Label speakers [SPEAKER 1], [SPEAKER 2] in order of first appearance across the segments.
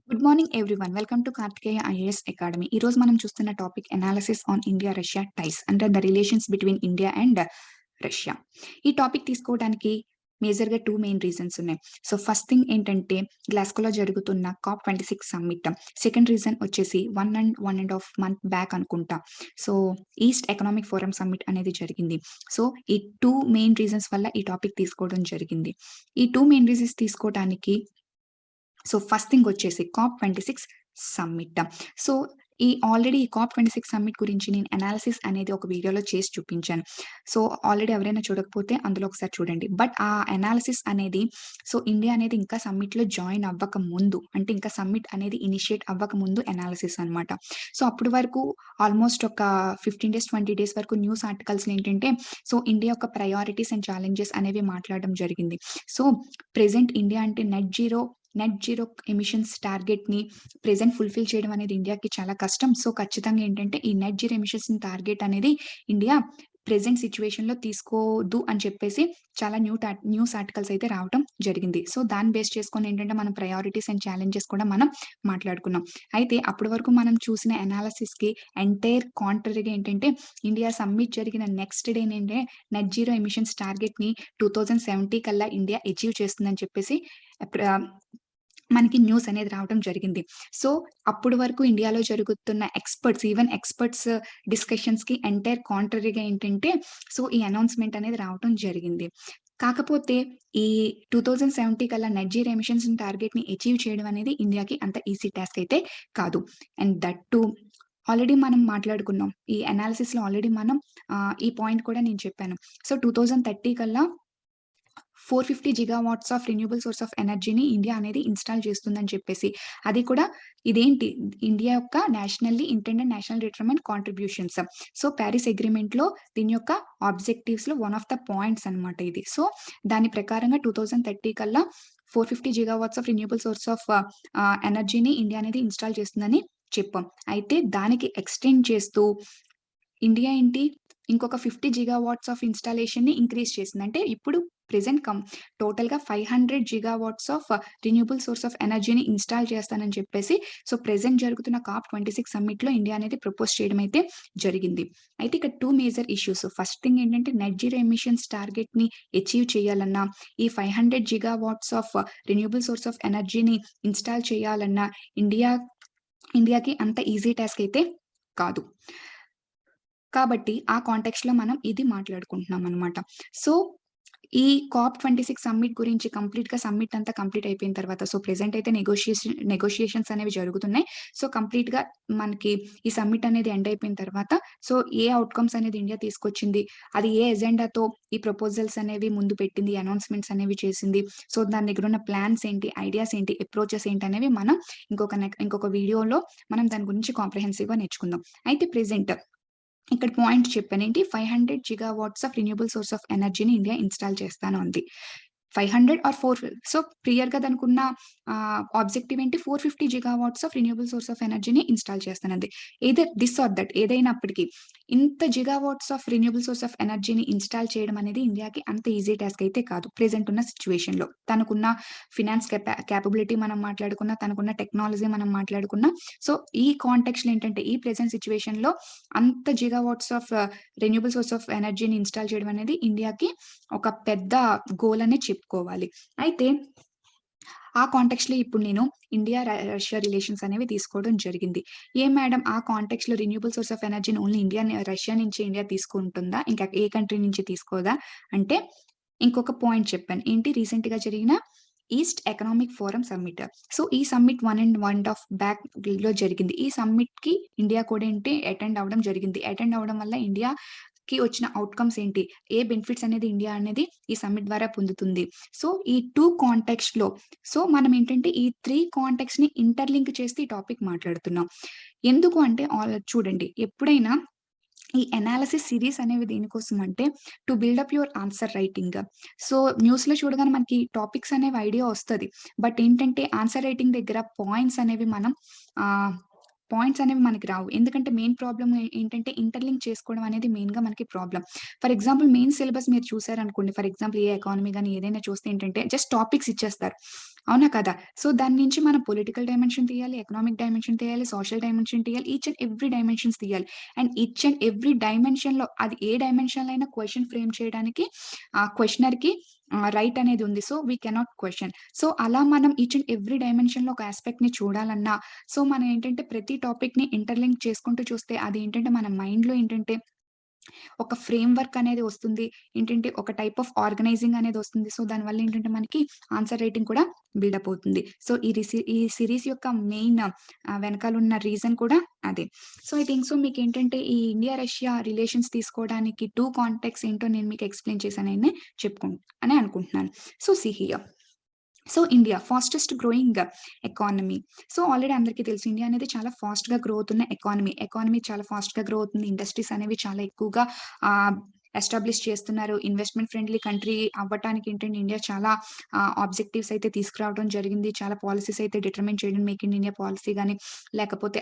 [SPEAKER 1] Good morning everyone. Welcome to Karthikeya IAS academy. ఈరోజు మనం చూస్తున్న topic analysis on India Russia ties అంటే the relations between India and Russia. ఈ topic తీసుకోవడానికి మేజర్‌గా 2 మెయిన్ రీజన్స్ ఉన్నాయి. సో, ఫస్ట్ థింగ్ ఏంటంటే గ్లాస్గోలో జరుగుతున్న COP26 సమ్మిట్. సెకండ్ రీజన్ వచ్చేసి 1 ½ మంత్ బ్యాక్ అనుకుంటా. So, east economic forum summit అనేది జరిగింది. సో, ఈ 2 మెయిన్ రీజన్స్ వల్ల ఈ టాపిక్ తీసుకోవడం జరిగింది. ఈ 2 మెయిన్ రీజన్స్ తీసుకోవటానికి ఫస్ట్ థింగ్ వచ్చేసి COP26 సమ్మిట్. సో, ఈ COP26 సమ్మిట్ గురించి నేను అనాలిసిస్ అనేది ఒక వీడియోలో చేసి చూపించాను. సో, ఆల్రెడీ ఎవరైనా చూడకపోతే అందులో ఒకసారి చూడండి. బట్ ఆ అనాలిసిస్ అనేది ఇండియా అనేది ఇంకా సమ్మిట్‌లో జాయిన్ అవ్వక ముందు, అంటే ఇంకా సమ్మిట్ అనేది ఇనిషియేట్ అవ్వక ముందు అనాలిసిస్ అన్నమాట. సో, అప్పటి వరకు ఆల్మోస్ట్ ఒక 15 డేస్, 20 డేస్ వరకు న్యూస్ ఆర్టికల్స్‌లో ఏంటంటే ఇండియా యొక్క ప్రయారిటీస్ అండ్ ఛాలెంజెస్ అనేవి మాట్లాడడం జరిగింది. సో, ప్రెజెంట్ ఇండియా అంటే నెట్ జీరో ఎమిషన్స్ టార్గెట్‌ని ప్రెజెంట్ ఫుల్‌ఫిల్ చేయడం అనేది ఇండియాకి చాలా కష్టం. సో, ఖచ్చితంగా ఏంటంటే ఈ నెట్ జీరో ఎమిషన్స్ టార్గెట్ అనేది ఇండియా ప్రెజెంట్ సిట్యుయేషన్‌లో తీసుకోదు అని చెప్పేసి చాలా న్యూస్ ఆర్టికల్స్ అయితే రావటం జరిగింది. సో, దాన్ని బేస్ చేసుకొని ఏంటంటే మనం ప్రయారిటీస్ అండ్ ఛాలెంజెస్ కూడా మనం మాట్లాడుకున్నాం. అయితే అప్పటి వరకు మనం చూసిన అనాలిసిస్‌కి ఎంటైర్ కాంట్రరీగా ఏంటంటే ఇండియా సమ్మిట్ జరిగిన నెక్స్ట్ డే ఏంటంటే నెట్ జీరో ఎమిషన్స్ టార్గెట్‌ని 2070 కల్లా ఇండియా అచీవ్ చేస్తుందని చెప్పేసి ప్ర మనకి న్యూస్ అనేది రావడం జరిగింది. సో, అప్పటి వరకు ఇండియాలో జరుగుతున్న ఈవెన్ ఎక్స్‌పర్ట్స్ డిస్కషన్స్‌కి ఎంటైర్ కాంట్రరీగా ఏంటంటే, ఈ అనౌన్స్‌మెంట్ అనేది రావటం జరిగింది. కాకపోతే ఈ 2070 కల్లా నెట్ జీరో ఎమిషన్స్ టార్గెట్‌ని అచీవ్ చేయడం అనేది ఇండియాకి అంత ఈజీ టాస్క్ అయితే కాదు. అండ్ దట్ టూ ఆల్రెడీ మనం మాట్లాడుకున్నాం. ఈ అనాలిసిస్‌లో ఆల్రెడీ మనం ఈ పాయింట్ కూడా నేను చెప్పాను. 2030 కల్లా 450 gigawatts of renewable source of ఎనర్జీని ఇండియా అనేది ఇన్‌స్టాల్ చేస్తుందని చెప్పేసి. అది కూడా ఇదేంటి ఇండియా యొక్క intended national determined contributions. Paris అగ్రీమెంట్‌లో దీని యొక్క ఆబ్జెక్టివ్స్‌లో వన్ ఆఫ్ ద పాయింట్స్ అన్నమాట ఇది. దాని ప్రకారంగా 2030 కల్లా 450 gigawatts of renewable source of ఎనర్జీని ఇండియా అనేది ఇన్‌స్టాల్ చేస్తుందని చెప్పాం. అయితే దానికి ఎక్స్‌టెండ్ చేస్తూ ఇండియా ఏంటి ఇంకొక 50 గిగావాట్స్ ఆఫ్ ఇన్‌స్టాలేషన్‌ని ఇంక్రీజ్ చేసింది. అంటే ఇప్పుడు ప్రెజెంట్ టోటల్‌గా 500 gigawatts of renewable source of ఎనర్జీని ఇన్‌స్టాల్ చేస్తానని చెప్పేసి ప్రెజెంట్ జరుగుతున్న COP26 సమ్మిట్‌లో ఇండియా అనేది ప్రపోజ్ చేయడం అయితే జరిగింది. అయితే ఇక్కడ 2 మేజర్ ఇష్యూస్. ఫస్ట్ థింగ్ ఏంటంటే నెట్ జీరో ఎమిషన్స్ టార్గెట్‌ని అచీవ్ చేయాలన్నా, ఈ 500 gigawatts of renewable source of ఎనర్జీని ఇన్‌స్టాల్ చేయాలన్నా ఇండియాకి అంత ఈజీ టాస్క్ అయితే కాదు. కాబట్టి ఆ కాంటెక్స్ట్‌లో మనం ఇది మాట్లాడుకుంటున్నామనమాట. సో, ఈ COP26 సమ్మిట్ గురించి సమ్మిట్ అంతా కంప్లీట్ అయిపోయిన తర్వాత ప్రెజెంట్ అయితే నెగోషియేషన్స్ అనేవి జరుగుతున్నాయి. కంప్లీట్‌గా మనకి ఈ సమ్మిట్ అనేది ఎండ్ అయిపోయిన తర్వాత ఏ ఔట్‌కమ్స్ అనేది ఇండియా తీసుకొచ్చింది, అది ఏ ఎజెండాతో ఈ ప్రపోజల్స్ అనేవి ముందు పెట్టింది, అనౌన్స్‌మెంట్స్ అనేవి చేసింది. దాని దగ్గరున్న ప్లాన్స్ ఏంటి, ఐడియాస్ ఏంటి, అప్రోచెస్ ఏంటనేవి మనం ఇంకొక వీడియోలో మనం దాని గురించి కాంప్రహెన్సివ్‌గా నేర్చుకుందాం. అయితే ప్రెజెంట్ ఇక్కడ పాయింట్ చెప్పాను. ఏంటి 500 gigawatts of renewable source of ఎనర్జీని ఇండియా ఇన్‌స్టాల్ చేస్తాను అంది. 500 ఆర్ 4 క్లియర్‌గా దానికున్న ఆబ్జెక్టివ్ ఏంటి 450 gigawatts of renewable source of ఎనర్జీని ఇన్‌స్టాల్ చేస్తానంది. ఎయిదర్ దిస్ ఆర్ దట్ ఏదైనప్పటికి ఇంత gigawatts of renewable source of ఎనర్జీని ఇన్‌స్టాల్ చేయడం అనేది ఇండియాకి అంత ఈజీ టాస్క్ అయితే కాదు. ప్రెజెంట్ ఉన్న సిట్యుయేషన్‌లో. తనకున్న ఫినాన్స్ కేపబిలిటీ మనం మాట్లాడుకున్నా, తనకున్న టెక్నాలజీ మనం మాట్లాడుకున్నా. ఈ కాంటెక్స్ట్‌లో ఏంటంటే ఈ ప్రెజెంట్ సిట్యుయేషన్‌లో అంత gigawatts of renewable source of ఎనర్జీని ఇన్‌స్టాల్ చేయడం అనేది ఇండియాకి ఒక పెద్ద గోల్ అనే చెప్పుకోవాలి. అయితే ఆ కాంటెక్స్ట్‌లో ఇప్పుడు నేను రష్యా రిలేషన్స్ అనేవి తీసుకోవడం జరిగింది. మేడం ఆ కాంటెక్స్ట్‌లో రిన్యూబుల్ సోర్స్ ఆఫ్ ఎనర్జీని ఓన్లీ రష్యా నుంచి ఇండియా తీసుకుంటుందా? ఇంకా ఏ కంట్రీ నుంచి తీసుకోదా? అంటే ఇంకొక పాయింట్ చెప్పాను. ఏంటి రీసెంట్‌గా జరిగిన ఈస్ట్ ఎకనామిక్ ఫోరం సమ్మిట్. ఈ సమ్మిట్ 1 ½ బ్యాక్‌లో జరిగింది. ఈ సమ్మిట్‌కి ఇండియా కూడా అటెండ్ అవ్వడం జరిగింది. అటెండ్ అవ్వడం వల్ల ఇండియాకి వచ్చిన ఔట్‌కమ్స్ ఏంటి? ఏ బెనిఫిట్స్ అనేది ఇండియా అనేది ఈ సమ్మిట్ ద్వారా పొందుతుంది. ఈ 2 కాంటెక్స్ట్‌లో మనం ఏంటంటే ఈ 3 కాంటెక్స్ట్‌ని ఇంటర్‌లింక్ చేసి ఈ టాపిక్ మాట్లాడుతున్నాం. ఎందుకు అంటే చూడండి ఎప్పుడైనా ఈ అనాలిసిస్ సిరీస్ అనేవి దేనికోసం అంటే to build up your answer writing. న్యూస్‌లో చూడగానే మనకి టాపిక్స్ అనేవి ఐడియా వస్తది. బట్ ఏంటంటే ఆన్సర్ రైటింగ్ దగ్గర పాయింట్స్ అనేవి మనం ఆహ్, పాయింట్స్ అనేవి మనకి రావు. ఎందుకంటే మెయిన్ ప్రాబ్లమ్ ఏంటంటే ఇంటర్‌లింక్ చేసుకోవడం అనేది మెయిన్‌గా మనకి problem. For example main syllabus మీరు చూసారనుకోండి. ఫర్ ఎగ్జాంపుల్ ఏ ఎకానమీ గాని ఏదైనా చూస్తే ఏంటంటే జస్ట్ టాపిక్స్ ఇచ్చేస్తారు. అవునా కదా! సో, దాని నుంచి మనం పొలిటికల్ డైమెన్షన్ తీయాలి, ఎకనామిక్ డైమెన్షన్ తీయాలి, సోషల్ డైమెన్షన్ తీయాలి. ఈచ్ అండ్ ఎవ్రీ డైమెన్షన్స్ తీయాలి. అండ్ ఈచ్ అండ్ ఎవ్రీ డైమెన్షన్‌లో అది ఏ డైమెన్షన్‌లో అయినా క్వెషన్ ఫ్రేమ్ చేయడానికి ఆ క్వెషనర్‌కి రైట్ అనేది ఉంది. So, we cannot question. So, అలా మనం ఈచ్ అండ్ ఎవ్రీ డైమెన్షన్‌లో ఒక యాస్పెక్ట్‌ని చూడాలన్నా, సో, మనం ఏంటంటే ప్రతి టాపిక్‌ని ఇంటర్‌లింక్ చేసుకుంటూ చూస్తే అదేంటంటే మన మైండ్‌లో ఏంటంటే ఒక ఫ్రేమ్ వర్క్ అనేది వస్తుంది. ఏంటంటే ఒక టైప్ ఆఫ్ ఆర్గనైజింగ్ అనేది వస్తుంది. సో, దానివల్ల ఏంటంటే మనకి ఆన్సర్ రైటింగ్ కూడా బిల్డప్ అవుతుంది. సో, ఈ సీరీస్ యొక్క మెయిన్ వెనకాలున్న రీజన్ కూడా అదే. సో, ఐ థింక్ సో మీకేంటంటే ఈ ఇండియా, రష్యా రిలేషన్స్ తీసుకోవడానికి 2 కాంటెక్ట్స్ ఏంటో నేను మీకు ఎక్స్‌ప్లెయిన్ చేశానని అని అనుకుంటున్నాను. So, see here. So, India fastest growing economy. So, already అందరికీ తెలుసు ఇండియా అనేది చాలా ఫాస్ట్‌గా గ్రో అవుతున్న ఎకానమీ. ఎకానమీ చాలా ఫాస్ట్‌గా గ్రో అవుతుంది. ఇండస్ట్రీస్ అనేవి చాలా ఎక్కువగా ఆహ్, ఎస్టాబ్లిష్ చేస్తున్నారు. ఇన్వెస్ట్‌మెంట్ ఫ్రెండ్లీ కంట్రీ అవ్వటానికి ఏంటంటే ఇండియా చాలా ఆబ్జెక్టివ్స్ అయితే తీసుకురావడం జరిగింది. చాలా పాలిసీస్ అయితే డిటర్మైన్ చేయడం మేక్ ఇన్ ఇండియా పాలిసీ గాని, లేకపోతే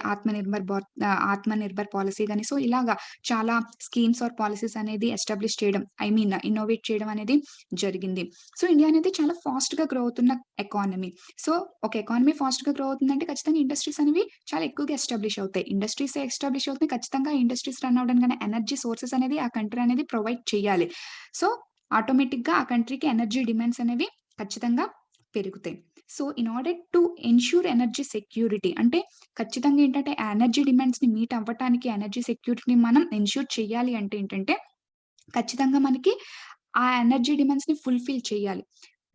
[SPEAKER 1] ఆత్మనిర్భర్ పాలిసీ గాని, సో, ఇలాగా చాలా స్కీమ్స్ ఆర్ పాలిసీస్ అనేది ఎస్టాబ్లిష్ చేయడం, ఐ మీన్ ఇన్నోవేట్ చేయడం అనేది జరిగింది. సో, ఇండియా అనేది చాలా ఫాస్ట్‌గా గ్రో అవుతున్న ఎకానమీ. సో, ఒక ఎకానమీ ఫాస్ట్‌గా గ్రో అవుతుందంటే ఖచ్చితంగా ఇండస్ట్రీస్ అనేవి చాలా ఎక్కువగా ఎస్టాబ్లిష్ అవుతాయి. ఇండస్ట్రీసే ఎస్టాబ్లిష్ అవుతాయి. ఖచ్చితంగా ఇండస్ట్రీస్ రన్ అవ్వడానికి గాని ఎనర్జీ సోర్సెస్ అనేది ఆ కంట్రీ అనేది ప్రొవైడ్ చేయాలి. సో, ఆటోమేటిక్‌గా ఆ కంట్రీకి ఎనర్జీ డిమాండ్స్ అనేవి ఖచ్చితంగా పెరుగుతాయి. So, in order to ensure energy security అంటే ఖచ్చితంగా ఏంటంటే ఆ ఎనర్జీ డిమాండ్స్‌ని మీట్ అవ్వటానికి ఎనర్జీ సెక్యూరిటీని మనం ఎన్‌ష్యూర్ చేయాలి అంటే ఏంటంటే ఖచ్చితంగా మనకి ఆ ఎనర్జీ డిమాండ్స్‌ని ఫుల్‌ఫిల్ చేయాలి.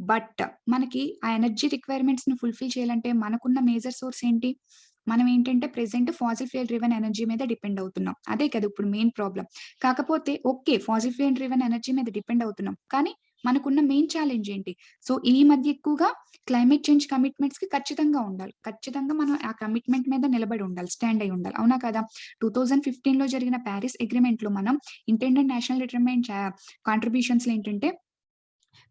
[SPEAKER 1] బట్ మనకి ఆ ఎనర్జీ రిక్వైర్మెంట్స్‌ని ఫుల్‌ఫిల్ చేయాలంటే మనకున్న మేజర్ సోర్స్ ఏంటి? మనం ఏంటంటే present fossil fuel driven energy మీద డిపెండ్ అవుతున్నాం. అదే కదా ఇప్పుడు మెయిన్ ప్రాబ్లమ్. కాకపోతే okay. Fossil fuel driven energy మీద డిపెండ్ అవుతున్నాం. కానీ మనకున్న మెయిన్ ఛాలెంజ్ ఏంటి? సో, ఈ మధ్య ఎక్కువగా క్లైమేట్ చేంజ్ కమిట్మెంట్స్‌కి ఖచ్చితంగా ఉండాలి. ఖచ్చితంగా మనం ఆ కమిట్మెంట్ మీద నిలబడి ఉండాలి. స్టాండ్ అయ్యి ఉండాలి. అవునా కదా! 2015లో జరిగిన పారిస్ అగ్రీమెంట్‌లో మనం ఇంటెండెడ్ నేషనల్ డిటర్మైన్డ్ కాంట్రిబ్యూషన్స్‌లో ఏంటంటే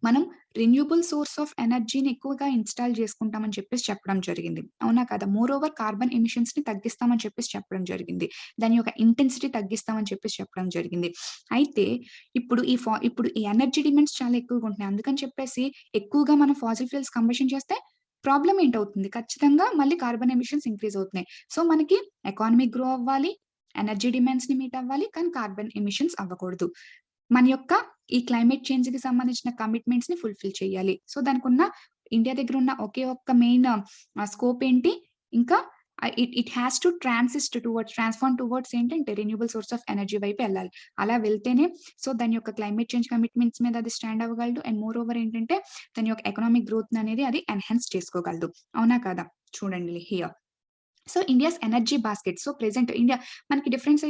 [SPEAKER 1] మనం రెన్యూబుల్ సోర్స్ ఆఫ్ ఎనర్జీని ఎక్కువగా ఇన్‌స్టాల్ చేసుకుంటామని చెప్పేసి చెప్పడం జరిగింది. అవునా కదా! మోరోవర్ కార్బన్ ఎమిషన్స్‌ని తగ్గిస్తామని చెప్పేసి చెప్పడం జరిగింది. దాని యొక్క ఇంటెన్సిటీ తగ్గిస్తామని చెప్పేసి చెప్పడం జరిగింది. అయితే ఇప్పుడు ఈ ఎనర్జీ డిమాండ్స్ చాలా ఎక్కువగా ఉంటున్నాయి. అందుకని చెప్పేసి ఎక్కువగా మనం ఫాసిల్ ఫ్యూయల్స్ కంబషన్ చేస్తే ప్రాబ్లమ్ ఏంటవుతుంది? ఖచ్చితంగా మళ్ళీ కార్బన్ ఎమిషన్స్ ఇంక్రీజ్ అవుతున్నాయి. సో, మనకి ఎకానమీ గ్రో అవ్వాలి, ఎనర్జీ డిమాండ్స్‌ని మీట్ అవ్వాలి. కానీ కార్బన్ ఎమిషన్స్ అవ్వకూడదు. మన యొక్క ఈ క్లైమేట్ చేంజ్‌కి సంబంధించిన కమిట్మెంట్స్‌ని ఫుల్‌ఫిల్ చేయాలి. సో, దానికున్న ఇండియా దగ్గరున్న ఒకే ఒక్క మెయిన్ స్కోప్ ఏంటి? ఇంకా it it has to transform towards ఏంటంటే రెన్యూబుల్ సోర్స్ ఆఫ్ ఎనర్జీ వైపు ఎళ్ళాలి. అలా వెళ్తేనే సో, దాని యొక్క క్లైమేట్ చేంజ్ కమిట్మెంట్స్ మీద అది స్టాండ్ అవ్వగలదు. అండ్ మోర్ ఓవర్ ఏంటంటే దాని యొక్క ఎకనామిక్ గ్రోత్‌ననేది అది ఎన్హాన్స్ చేసుకోగలదు. అవునా కాదా? చూడండి here. So, India's energy basket. So, present India మనకి డిఫరెంట్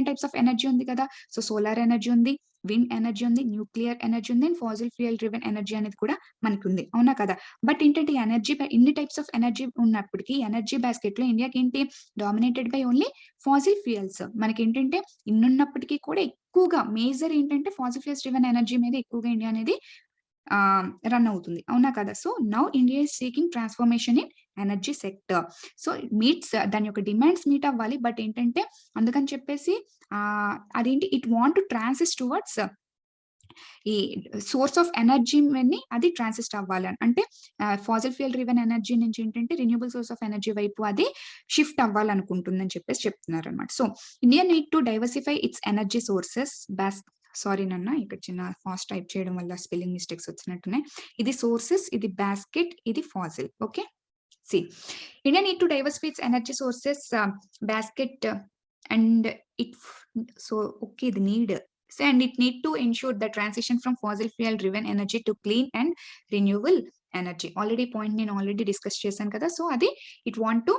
[SPEAKER 1] టైప్స్ ఆఫ్ ఎనర్జీ ఉంది కదా! సో, సోలార్ ఎనర్జీ ఉంది, విండ్ ఎనర్జీ ఉంది, న్యూక్లియర్ ఎనర్జీ ఉంది, and fossil fuel driven energy అనేది కూడా మనకుంది. అవునా కదా! బట్ ఏంటంటే ఈ ఇన్ని టైప్స్ ఆఫ్ ఎనర్జీ ఉన్నప్పటికి ఎనర్జీ బాస్కెట్‌లో ఇండియాకేంటి dominated by only fossil fuels. మనకేంటంటే ఇన్నున్నప్పటికీ కూడా ఎక్కువగా మేజర్ ఏంటంటే ఫాసిల్ ఫ్యూయల్స్ డ్రివెన్ ఎనర్జీ మీద ఎక్కువగా ఇండియా అనేది రన్ అవుతుంది. అవునా కదా! So, now India is seeking transformation in energy sector. So, దాని యొక్క డిమాండ్స్ మీట్ అవ్వాలి. బట్ ఏంటంటే అందుకని చెప్పేసి అదేంటి it want to transit towards ఈ సోర్స్ ఆఫ్ ఎనర్జీ అది ట్రాన్సిస్ట్ అవ్వాలి అని. అంటే ఫాసిల్ ఫ్యూయల్ డ్రివెన్ ఎనర్జీ నుంచి ఏంటంటే రిన్యూబుల్ సోర్స్ ఆఫ్ ఎనర్జీ వైపు అది షిఫ్ట్ అవ్వాలనుకుంటుందని చెప్పేసి చెప్తున్నారనమాట. So, India need to diversify it's energy sources sorry నాన్న ఇక్కడ చిన్న ఫాస్ట్ టైప్ చేయడం వల్ల స్పెల్లింగ్ మిస్టేక్స్ వచ్చినట్టున్నాయి. ఇది సోర్సెస్, ఇది బాస్కెట్, ఇది fossil. Okay. See, India need to diversify its energy sources basket and it okay the need so, and it need to ensure the transition from fossil fuel driven energy to clean and renewable energy. Already point నేను already discuss చేశాను కదా! So, అది it want to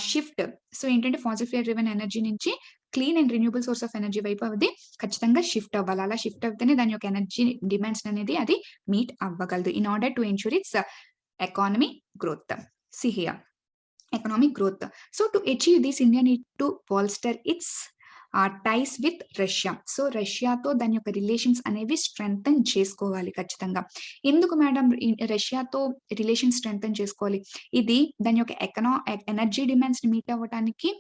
[SPEAKER 1] shift. So, ఏంటంటే fossil fuel driven energy నుంచి clean and renewable source of energy వైపు అది ఖచ్చితంగా shift అవ్వాలి. అలా షిఫ్ట్ అవుతేనే దాని యొక్క ఎనర్జీ డిమాండ్స్ అనేది అది మీట్ అవ్వగలదు. In order to ensure its economy growth. See here, economic growth. So, to achieve this, India need to bolster its ties with Russia. So రష్యాతో దాని యొక్క రిలేషన్స్ అనేవి స్ట్రెంగ్తన్ చేసుకోవాలి ఖచ్చితంగా. ఎందుకు మేడం రష్యాతో రిలేషన్ స్ట్రెంగ్తన్ చేసుకోవాలి? ఇది దాని యొక్క ఎనర్జీ డిమాండ్స్ ని మీట్ అవ్వడానికి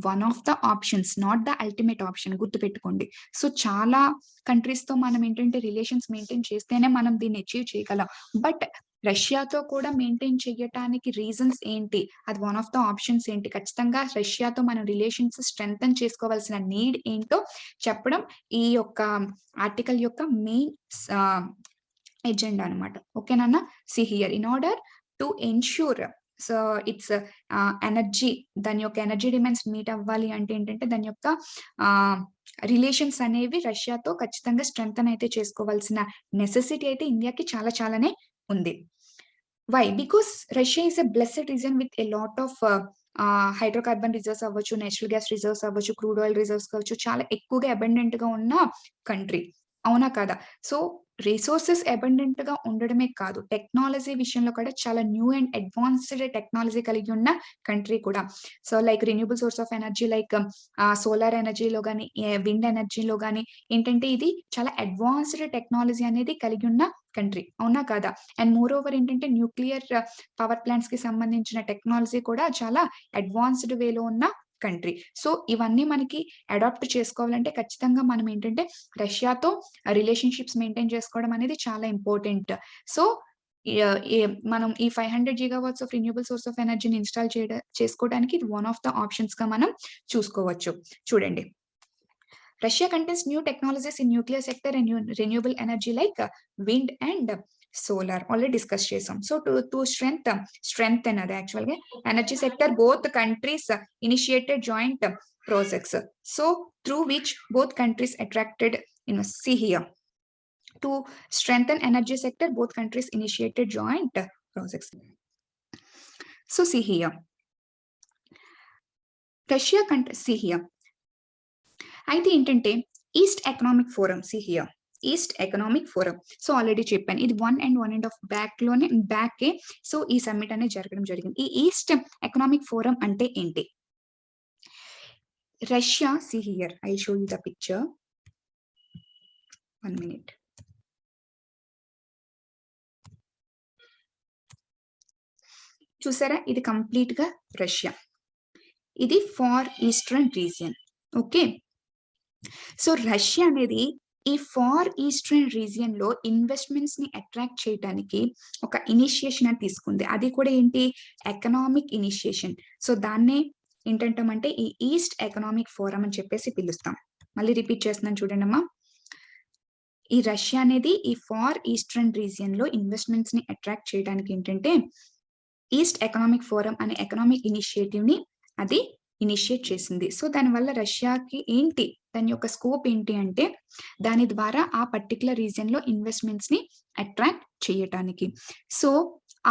[SPEAKER 1] one of the options, not the ultimate option, గుర్తుపెట్టుకోండి. సో చాలా కంట్రీస్ తో మనం ఏంటంటే రిలేషన్స్ మెయింటైన్ చేస్తేనే మనం దీన్ని అచీవ్ చేయగలం. బట్ రష్యాతో కూడా మెయింటైన్ చేయటానికి రీజన్స్ ఏంటి, అది వన్ ఆఫ్ ద ఆప్షన్స్ ఏంటి, ఖచ్చితంగా రష్యాతో మనం రిలేషన్స్ స్ట్రెంగ్తన్ చేసుకోవాల్సిన నీడ్ ఏంటో చెప్పడం ఈ యొక్క ఆర్టికల్ యొక్క మెయిన్ ఎజెండా అనమాట. ఓకేనా? See here, in order to ensure so it's energy, దాని యొక్క ఎనర్జీ డిమాండ్స్ మీట్ అవ్వాలి అంటే ఏంటంటే దాని యొక్క రిలేషన్స్ అనేవి రష్యాతో ఖచ్చితంగా స్ట్రెంగ్తన్ అయితే చేసుకోవాల్సిన నెసెసిటీ అయితే ఇండియాకి చాలా చాలానే ఉంది. Why? Because Russia is a blessed region with a lot of hydrocarbon reserves అవ్వచ్చు, నేచురల్ గ్యాస్ రిజర్వ్స్ అవ్వచ్చు, క్రూడ్ ఆయిల్ రిజర్వ్స్ కావచ్చు, చాలా ఎక్కువగా అబండెంట్ గా ఉన్న కంట్రీ. అవునా కాదా? సో రిసోర్సెస్ అబండెంట్ గా ఉండడమే కాదు, టెక్నాలజీ విషయంలో కూడా చాలా న్యూ అండ్ అడ్వాన్స్డ్ టెక్నాలజీ కలిగి ఉన్న కంట్రీ కూడా. So like renewable source of energy, like solar ఎనర్జీలో కానీ, విండ్ ఎనర్జీలో కానీ ఏంటంటే ఇది చాలా అడ్వాన్స్డ్ టెక్నాలజీ అనేది కలిగి ఉన్న కంట్రీ. అవునా కాదా? అండ్ మోర్ ఓవర్ ఏంటంటే న్యూక్లియర్ పవర్ ప్లాంట్స్ కి సంబంధించిన టెక్నాలజీ కూడా చాలా అడ్వాన్స్డ్ వేలో ఉన్న కంట్రీ. సో ఇవన్నీ మనకి అడాప్ట్ చేసుకోవాలంటే ఖచ్చితంగా మనం ఏంటంటే రష్యాతో రిలేషన్షిప్స్ మెయింటైన్ చేసుకోవడం అనేది చాలా ఇంపార్టెంట్. సో మనం ఈ 500 gigawatts of renewable source of ఎనర్జీని ఇన్స్టాల్ చేసుకోవడానికి ఇది వన్ ఆఫ్ ద ఆప్షన్స్ గా మనం చూసుకోవచ్చు. చూడండి, Russia contains new technologies in nuclear sector and renewable energy like wind and solar. Already discussed chesam. So to strengthen the actual energy sector, both countries initiated joint projects. So through which both countries attracted, see here, to strengthen energy sector, both countries initiated joint projects. So see here, Russia see here. అయితే ఏంటంటే east economic forum, see here, east economic forum. So already చెప్పాను ఇది 1.5 back. So ఈ summit అనేది జరగడం జరిగింది. ఈ east economic forum అంటే ఏంటి? Russia, see here, I show you the picture, 1 minute. చూసారా, ఇది కంప్లీట్ గా రష్యా, ఇది far eastern region. Okay, so Russia అనేది ఈ ఫార్ ఈస్టర్న్ రీజియన్ లో ఇన్వెస్ట్మెంట్స్ ని అట్రాక్ట్ చేయడానికి ఒక ఇనిషియేషన్ అని తీసుకుంది. అది కూడా ఏంటి? Economic initiation. సో దాన్నే ఏంటంటామంటే ఈ ఈస్ట్ ఎకనామిక్ ఫోరం అని చెప్పేసి పిలుస్తాం. మళ్ళీ రిపీట్ చేస్తున్నాను చూడండి అమ్మా. ఈ రష్యా అనేది ఈ ఫార్ ఈస్టర్న్ రీజియన్ లో ఇన్వెస్ట్మెంట్స్ ని అట్రాక్ట్ చేయడానికి ఏంటంటే ఈస్ట్ ఎకనామిక్ ఫోరం అనే ఎకనామిక్ ఇనిషియేటివ్ ని అది ఇనిషియేట్ చేసింది. సో దానివల్ల రష్యాకి ఏంటి, దాని యొక్క స్కోప్ ఏంటి అంటే దాని ద్వారా ఆ పర్టికులర్ రీజియన్ లో ఇన్వెస్ట్మెంట్స్ ని అట్రాక్ట్ చేయటానికి. సో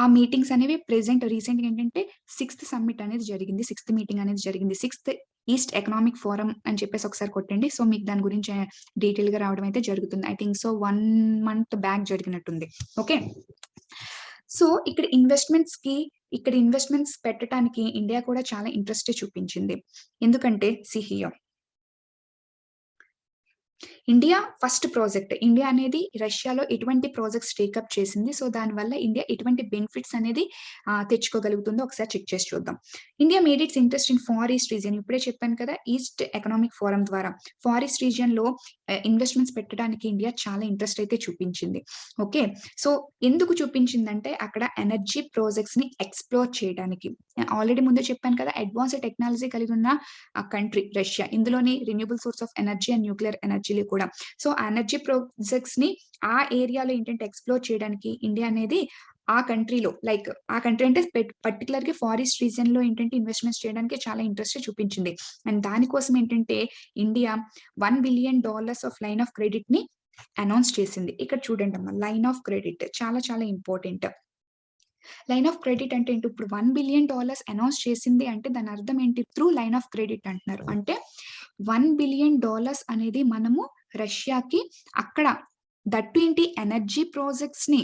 [SPEAKER 1] ఆ మీటింగ్స్ అనేవి రీసెంట్ గా ఏంటంటే 6th సమ్మిట్ అనేది జరిగింది, 6th మీటింగ్ అనేది జరిగింది. 6th ఈస్ట్ ఎకనామిక్ ఫోరం అని చెప్పేసి ఒకసారి కొట్టండి. సో మీకు దాని గురించి డీటెయిల్ గా రావడం అయితే జరుగుతుంది. I think so 1 month back జరిగినట్టుంది. ఓకే, సో ఇక్కడ ఇన్వెస్ట్మెంట్స్ పెట్టడానికి ఇండియా కూడా చాలా ఇంట్రెస్ట్ చూపించింది. ఎందుకంటే see here, India first project, India అనేది రష్యాలో ఎటువంటి ప్రాజెక్ట్స్ టేకప్ చేసింది, సో దానివల్ల ఇండియా ఎటువంటి బెనిఫిట్స్ అనేది తెచ్చుకోగలుగుతుందో ఒకసారి చెక్ చేసి చూద్దాం. India made its interest in far east region. ఇప్పుడే చెప్పాను కదా, ఈస్ట్ ఎకనామిక్ ఫోరం ద్వారా ఫార్ ఈస్ట్ రీజియన్ లో ఇన్వెస్ట్మెంట్స్ పెట్టడానికి ఇండియా చాలా ఇంట్రెస్ట్ అయితే చూపించింది. ఓకే, సో ఎందుకు చూపించిందంటే అక్కడ ఎనర్జీ ప్రాజెక్ట్స్ ని ఎక్స్ప్లోర్ చేయడానికి. ఆల్రెడీ ముందే చెప్పాను కదా, అడ్వాన్స్డ్ టెక్నాలజీ కలిగి ఉన్న కంట్రీ రష్యా. ఇందులోని renewable source of energy and nuclear ఎనర్జీలు కూడా. సో ఎనర్జీ ప్రాజెక్ట్స్ ని ఆ ఏరియాలో ఏంటంటే ఎక్స్ప్లోర్ చేయడానికి ఇండియా అనేది ఆ కంట్రీలో, లైక్ ఆ కంట్రీ అంటే పర్టికులర్ గా ఫారెస్ట్ రీజియన్ లో ఏంటంటే ఇన్వెస్ట్మెంట్స్ చేయడానికి చాలా ఇంట్రెస్ట్ చూపించింది. అండ్ దానికోసం ఏంటంటే India $1 billion of line of credit ని అనౌన్స్ చేసింది. ఇక్కడ చూడండి అమ్మా, లైన్ ఆఫ్ క్రెడిట్ చాలా చాలా ఇంపార్టెంట్. లైన్ ఆఫ్ క్రెడిట్ అంటే ఏంటి? ఇప్పుడు $1 billion అనౌన్స్ చేసింది అంటే దాని అర్థం ఏంటి? త్రూ లైన్ ఆఫ్ క్రెడిట్ అంటున్నారు. అంటే $1 billion అనేది మనము రష్యాకి అక్కడ దట్టు ఏంటి ఎనర్జీ ప్రాజెక్ట్స్ ని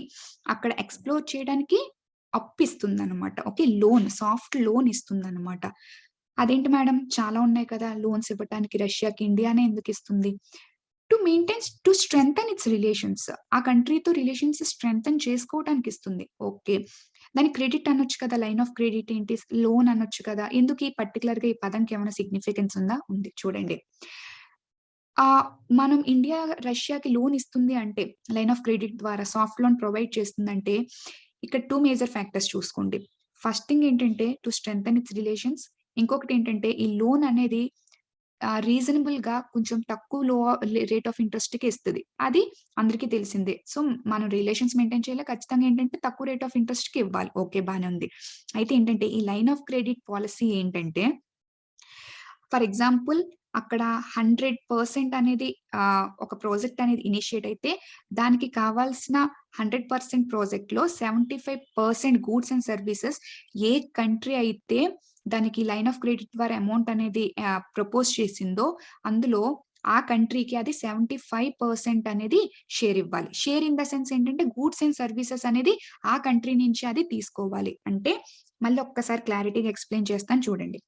[SPEAKER 1] అక్కడ ఎక్స్ప్లోర్ చేయడానికి అప్పిస్తుంది అనమాట. ఓకే, లోన్, సాఫ్ట్ లోన్ ఇస్తుంది అనమాట. అదేంటి మేడం చాలా ఉన్నాయి కదా లోన్స్ ఇవ్వటానికి రష్యాకి, ఇండియానే ఎందుకు ఇస్తుంది? To strengthen it's relations. ఆ కంట్రీతో రిలేషన్స్ స్ట్రెంథెన్ చేసుకోవటానికి ఇస్తుంది. ఓకే. దాన్ని క్రెడిట్ అనొచ్చు కదా! లైన్ ఆఫ్ క్రెడిట్ ఏంటి? లోన్ అనొచ్చు కదా! ఎందుకు ఈ పర్టిక్యులర్‌గా ఈ పదంకి ఏమైనా సిగ్నిఫికెన్స్ ఉందా? ఉంది. చూడండి. మనం ఇండియా రష్యాకి లోన్ ఇస్తుంది అంటే, లైన్ ఆఫ్ క్రెడిట్ ద్వారా సాఫ్ట్ లోన్ ప్రొవైడ్ చేస్తుందంటే, ఇక్కడ 2 మేజర్ ఫ్యాక్టర్స్ చూసుకోండి. ఫస్ట్ థింగ్ ఏంటంటే టు స్ట్రెంథెన్ ఇట్స్ రిలేషన్స్. ఇంకొకటేంటంటే ఈ లోన్ అనేది రీజనబుల్‌గా కొంచెం తక్కువ రేట్ ఆఫ్ ఇంట్రెస్ట్‌కి ఇస్తది. అది అందరికీ తెలిసిందే. సో, మనం రిలేషన్స్ మెయింటైన్ చేయాలి. ఖచ్చితంగా ఏంటంటే తక్కువ రేట్ ఆఫ్ ఇంట్రెస్ట్‌కి ఇవ్వాలి. ఓకే. బానే ఉంది. అయితే ఏంటంటే ఈ లైన్ ఆఫ్ క్రెడిట్ పాలిసీ ఏంటంటే ఫర్ ఎగ్జాంపుల్ అక్కడ 100% అనేది ఒక ప్రాజెక్ట్ అనేది ఇనిషియేట్ అయితే, దానికి కావాల్సిన 100% ప్రాజెక్ట్‌లో 75% goods and services A country అయితే దానికి లైన్ ఆఫ్ క్రెడిట్ ద్వారా అమౌంట్ అనేది ప్రపోజ్ చేసిందో, అందులో ఆ కంట్రీకి అది 75% అనేది షేర్ ఇవ్వాలి. షేర్ ఇన్ ద సెన్స్ ఏంటంటే గూడ్స్ అండ్ సర్వీసెస్ అనేది ఆ కంట్రీ నుంచి అది తీసుకోవాలి. అంటే మళ్ళీ ఒక్కసారి క్లారిటీగా ఎక్స్‌ప్లెయిన్ చేస్తాను చూడండి.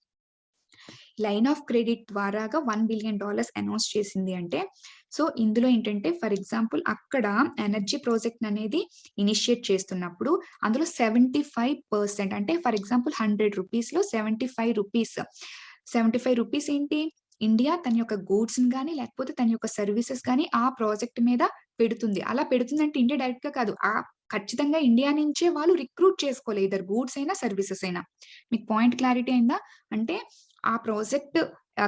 [SPEAKER 1] లైన్ ఆఫ్ క్రెడిట్ ద్వారాగా $1 బిలియన్ అనౌన్స్ చేసింది అంటే, సో ఇందులో ఏంటంటే ఫర్ ఎగ్జాంపుల్ అక్కడ ఎనర్జీ ప్రాజెక్ట్ అనేది ఇనిషియేట్ చేస్తున్నప్పుడు అందులో 75% అంటే ఫర్ ఎగ్జాంపుల్ రూ. 100లో రూ. 75 ఏంటి? ఇండియా తన యొక్క గూడ్స్‌ని గాని, లేకపోతే తన యొక్క సర్వీసెస్ గాని ఆ ప్రాజెక్ట్ మీద పెడుతుంది. అలా పెడుతుందంటే ఇండియా డైరెక్ట్‌గా కాదు. ఖచ్చితంగా ఇండియా నుంచే వాళ్ళు రిక్రూట్ చేసుకోవాలి. ఎయిదర్ గూడ్స్ అయినా, సర్వీసెస్ అయినా. మీకు పాయింట్ క్లారిటీ అయిందా? అంటే ఆ ప్రాజెక్ట్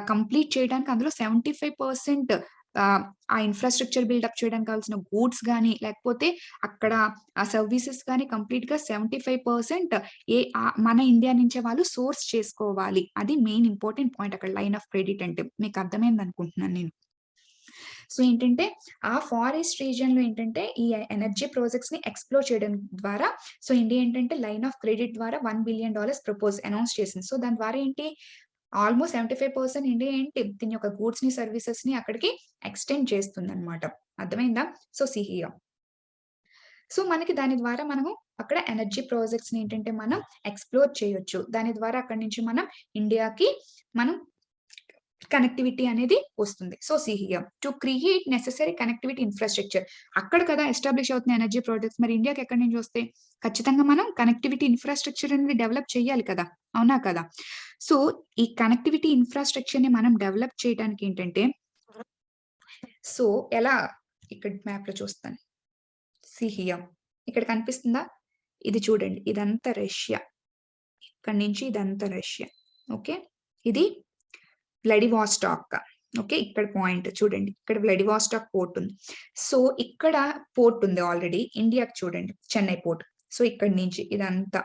[SPEAKER 1] కంప్లీట్ చేయడానికి అందులో 75% ఆ ఇన్‌ఫ్రాస్ట్రక్చర్ బిల్డప్ చేయడానికి కావాల్సిన గూడ్స్ గాని, లేకపోతే అక్కడ ఆ సర్వీసెస్ గాని కంప్లీట్‌గా 75% మన ఇండియా నుంచే వాళ్ళు సోర్స్ చేసుకోవాలి. అది మెయిన్ ఇంపార్టెంట్ పాయింట్ అక్కడ లైన్ ఆఫ్ క్రెడిట్ అంటే. మీకు అర్థమైందనుకుంటున్నాను నేను. సో ఏంటంటే, ఆ ఫారెస్ట్ రీజియన్‌లో ఏంటంటే, ఈ ఎనర్జీ ప్రాజెక్ట్స్‌ని ఎక్స్‌ప్లోర్ చేయడం ద్వారా సో ఇండియా ఏంటంటే లైన్ ఆఫ్ క్రెడిట్ ద్వారా $1 బిలియన్ అనౌన్స్ చేసింది. సో దాని ద్వారా ఏంటి ఆల్‌మోస్ట్ 75% ఇండియా ఏంటి దీని యొక్క గూడ్స్‌ని, సర్వీసెస్‌ని అక్కడికి ఎక్స్‌టెండ్ చేస్తుందన్నమాట. అర్థమైందా? So see here. సో మనకి దాని ద్వారా మనము అక్కడ ఎనర్జీ ప్రాజెక్ట్స్‌ని ఏంటంటే మనం ఎక్స్‌ప్లోర్ చేయొచ్చు. దాని ద్వారా అక్కడి నుంచి మనం ఇండియాకి మనం కనెక్టివిటీ అనేది వస్తుంది. So see here to create necessary connectivity infrastructure అక్కడ కదా ఎస్టాబ్లిష్ అవుతున్న ఎనర్జీ ప్రాజెక్ట్స్. మరి ఇండియాకి ఎక్కడి నుంచి వస్తాయి? ఖచ్చితంగా మనం కనెక్టివిటీ ఇన్‌ఫ్రాస్ట్రక్చర్ అనేది డెవలప్ చేయాలి కదా! అవునా కదా? సో ఈ కనెక్టివిటీ ఇన్‌ఫ్రాస్ట్రక్చర్‌ని మనం డెవలప్ చేయడానికి ఏంటంటే సో ఎలా ఇక్కడ మ్యాప్‌లో చూస్తాను. సీ హియర్ ఇక్కడ కనిపిస్తుందా? ఇది చూడండి. ఇదంతా రష్యా. ఇక్కడి నుంచి ఇదంతా రష్యా. ఓకే. ఇది వ్లాడివాస్టాక్. ఓకే. ఇక్కడ పాయింట్ చూడండి. ఇక్కడ వ్లాడివాస్టాక్ పోర్ట్ ఉంది. సో ఇక్కడ పోర్ట్ ఉంది ఆల్రెడీ. ఇండియాకి చూడండి చెన్నై పోర్ట్. సో ఇక్కడి నుంచి ఇదంతా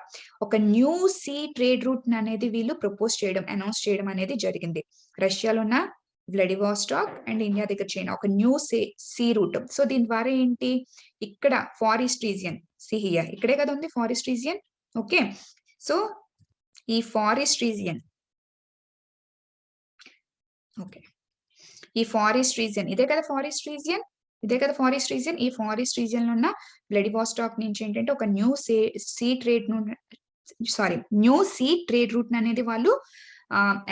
[SPEAKER 1] ఒక న్యూ సీ ట్రేడ్ రూట్ అనేది వీళ్ళు ప్రపోజ్ చేయడం, అనౌన్స్ చేయడం అనేది జరిగింది. రష్యాలో ఉన్న వ్లాడివాస్టాక్ అండ్ ఇండియా దగ్గర చైనా ఒక న్యూ సీ రూట్. సో దీని ద్వారా ఏంటి ఇక్కడ ఫారెస్ట్ రీజియన్ సీ హియర్ ఇక్కడే కదా ఉంది ఫారెస్ట్ రీజియన్. ఓకే. సో ఈ ఫారెస్ట్ రీజియన్ ఓకే. ఈ ఫారెస్ట్ రీజియన్ ఇదే కదా ఫారెస్ట్ రీజియన్. ఇదే కదా ఫారెస్ట్ రీజియన్. ఈ ఫారెస్ట్ రీజియన్‌లో ఉన్న వ్లాడివాస్టాక్ నుంచి ఏంటంటే ఒక sea trade new sea trade route అనేది వాళ్ళు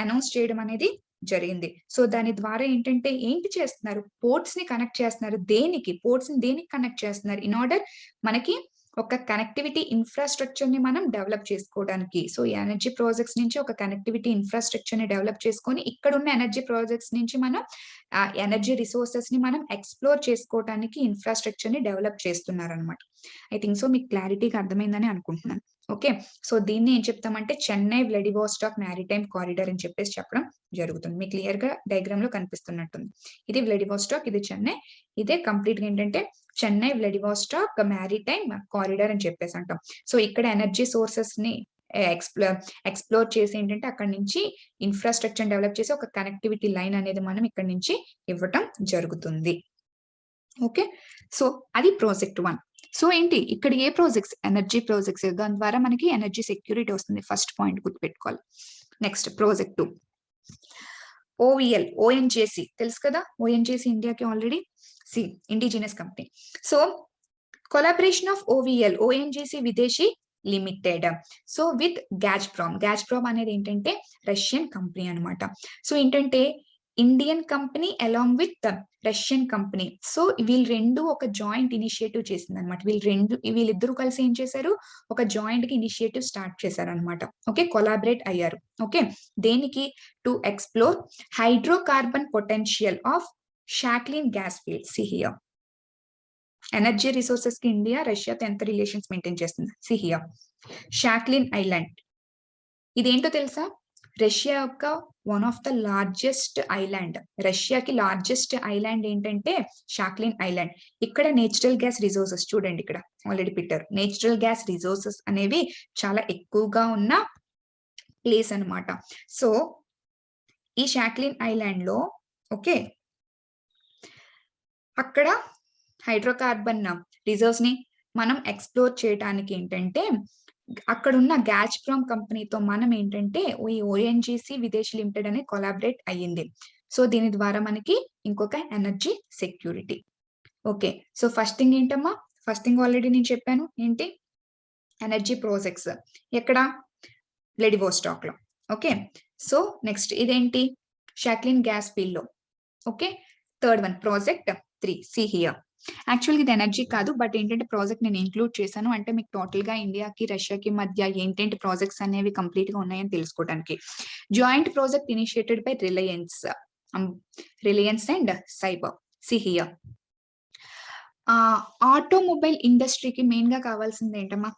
[SPEAKER 1] అనౌన్స్ చేయడం అనేది జరిగింది. సో దాని ద్వారా ఏంటంటే ఏంటి చేస్తున్నారు? పోర్ట్స్‌ని కనెక్ట్ చేస్తున్నారు. దేనికి? పోర్ట్స్‌ని దేనికి కనెక్ట్ చేస్తున్నారు? ఇన్ ఆర్డర్ మనకి ఒక కనెక్టివిటీ ఇన్‌ఫ్రాస్ట్రక్చర్‌ని మనం డెవలప్ చేసుకోవడానికి. సో ఈ ఎనర్జీ ప్రాజెక్ట్స్ నుంచి ఒక కనెక్టివిటీ ఇన్‌ఫ్రాస్ట్రక్చర్‌ని డెవలప్ చేసుకొని ఇక్కడున్న ఎనర్జీ ప్రాజెక్ట్స్ నుంచి మనం ఎనర్జీ రిసోర్సెస్‌ని మనం ఎక్స్‌ప్లోర్ చేసుకోవటానికి ఇన్‌ఫ్రాస్ట్రక్చర్‌ని డెవలప్ చేస్తున్నారనమాట. ఐ థింక్ సో మీకు క్లారిటీగా అర్థమైందని అనుకుంటున్నాను. ఓకే. సో దీన్ని ఏం చెప్తామంటే చెన్నై వ్లాడివాస్టాక్ మారిటైమ్ కారిడార్ అని చెప్పేసి చెప్పడం జరుగుతుంది. మీకు క్లియర్‌గా డయాగ్రామ్‌లో కనిపిస్తున్నట్టుంది. ఇది వ్లాడివాస్టాక్, ఇది చెన్నై. ఇదే కంప్లీట్‌గా ఏంటంటే చెన్నై వ్లాడివాస్టాక్ మారిటైమ్ కారిడార్ అని చెప్పేసి అంటాం. సో ఇక్కడ ఎనర్జీ సోర్సెస్‌ని ఎక్స్‌ప్లోర్ చేసి ఏంటంటే అక్కడి నుంచి ఇన్‌ఫ్రాస్ట్రక్చర్ డెవలప్ చేసి ఒక కనెక్టివిటీ లైన్ అనేది మనం ఇక్కడి నుంచి ఇవ్వటం జరుగుతుంది. ఓకే. సో అది ప్రాజెక్ట్ 1. సో ఏంటి ఇక్కడ ఏ ప్రాజెక్ట్స్? Energy projects. దాని ద్వారా మనకి ఎనర్జీ సెక్యూరిటీ వస్తుంది. ఫస్ట్ పాయింట్ గుర్తుపెట్టుకోవాలి. Next project 2. ఓవీఎల్, ఓఎన్జీసీ తెలుసు కదా! ఓఎన్జీసీ ఇండియాకి already indigenous company. So collaboration of OVL, ONGC Videshi limited. So with Gazprom అనేది ఏంటంటే రష్యన్ కంపెనీ అన్నమాట. సో ఏంటంటే Indian company along with Russian company. So వీళ్ళు ఒక జాయింట్ ఇనిషియేటివ్ చేసిందన్నమాట. వీళ్ళిద్దరూ కలిసి ఏం చేశారు, ఒక జాయింట్ గా ఇనిషియేటివ్ స్టార్ట్ చేశారన్నమాట. ఓకే, కొలాబరేట్ అయ్యారు. ఓకే, దేనికి? To explore hydrocarbon potential of Sakhalin gas field. See here, energy resources కి ఇండియా రష్యాతో ఎంత రిలేషన్స్ మెయింటైన్ చేస్తుంది. సి హియర్, షాక్లిన్ ఐలాండ్ ఇదేంటో తెలుసా? రష్యా యొక్క one of the largest island. రష్యాకి లార్జెస్ట్ ఐలాండ్ ఏంటంటే షాక్లిన్ ఐలాండ్. ఇక్కడ నేచురల్ గ్యాస్ రిసోర్సెస్ చూడండి, ఇక్కడ ఆల్రెడీ పెట్టారు. నేచురల్ గ్యాస్ రిసోర్సెస్ అనేవి చాలా ఎక్కువగా ఉన్న ప్లేస్ అన్నమాట. సో ఈ షాక్లిన్ ఐలాండ్ లో ఓకే అక్కడ హైడ్రోకార్బన్ రిజర్వ్స్ ని మనం ఎక్స్ప్లోర్ చేయడానికి ఏంటంటే అక్కడున్న గ్యాజ్ప్రామ్ కంపెనీతో మనం ఏంటంటే ఈ ఓఎన్జీసీ విదేశీ లిమిటెడ్ అనే కొలాబరేట్ అయ్యింది. సో దీని ద్వారా మనకి ఇంకొక energy security. Okay, so first thing ఏంటమ్మా? ఫస్ట్ థింగ్ ఆల్రెడీ నేను చెప్పాను, ఏంటి? ఎనర్జీ ప్రాజెక్ట్స్ ఎక్కడ? వ్లాదివోస్టాక్ లో. ఓకే, సో నెక్స్ట్ ఇదేంటి? షాక్లిన్ గ్యాస్ ఫీల్డ్ లో. Okay, third one project 3. See here, యాక్చువల్గా ఇది ఎనర్జీ కాదు, బట్ ఏంటంటే ప్రాజెక్ట్ నేను ఇంక్లూడ్ చేశాను అంటే మీకు టోటల్ గా ఇండియాకి రష్యాకి మధ్య ఏంటంటే ప్రాజెక్ట్స్ అనేవి కంప్లీట్ గా ఉన్నాయని తెలుసుకోవడానికి. Joint project initiated by Reliance and cyber. See here, automobile ఇండస్ట్రీకి మెయిన్ గా కావాల్సింది ఏంటమ్మా?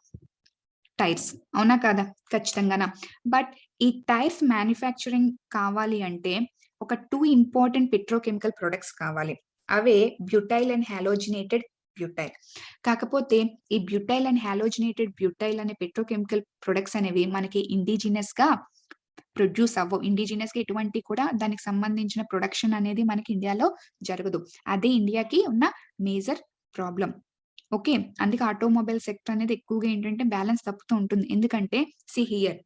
[SPEAKER 1] టైర్స్, అవునా కాదా? ఖచ్చితంగానా. బట్ ఈ టైర్స్ మ్యానుఫ్యాక్చరింగ్ కావాలి అంటే ఒక 2 ఇంపార్టెంట్ పెట్రోకెమికల్ ప్రొడక్ట్స్ కావాలి. అవే బ్యూటైల్ అండ్ హాలోజినేటెడ్ బ్యూటైల్. కాకపోతే ఈ బ్యూటైల్ అండ్ హాలోజినేటెడ్ బ్యూటైల్ అనే పెట్రోకెమికల్ ప్రొడక్ట్స్ అనేవి మనకి ఇండిజినస్ గా ప్రొడ్యూస్ అవ్వవు. ఇండిజినస్ గా ఎటువంటి కూడా దానికి సంబంధించిన ప్రొడక్షన్ అనేది మనకి ఇండియాలో జరగదు. అదే ఇండియాకి ఉన్న మేజర్ ప్రాబ్లం. ఓకే, అందుకే ఆటోమొబైల్ సెక్టర్ అనేది ఎక్కువగా ఏంటంటే బ్యాలెన్స్ తప్పుతూ ఉంటుంది. ఎందుకంటే సి హియర్,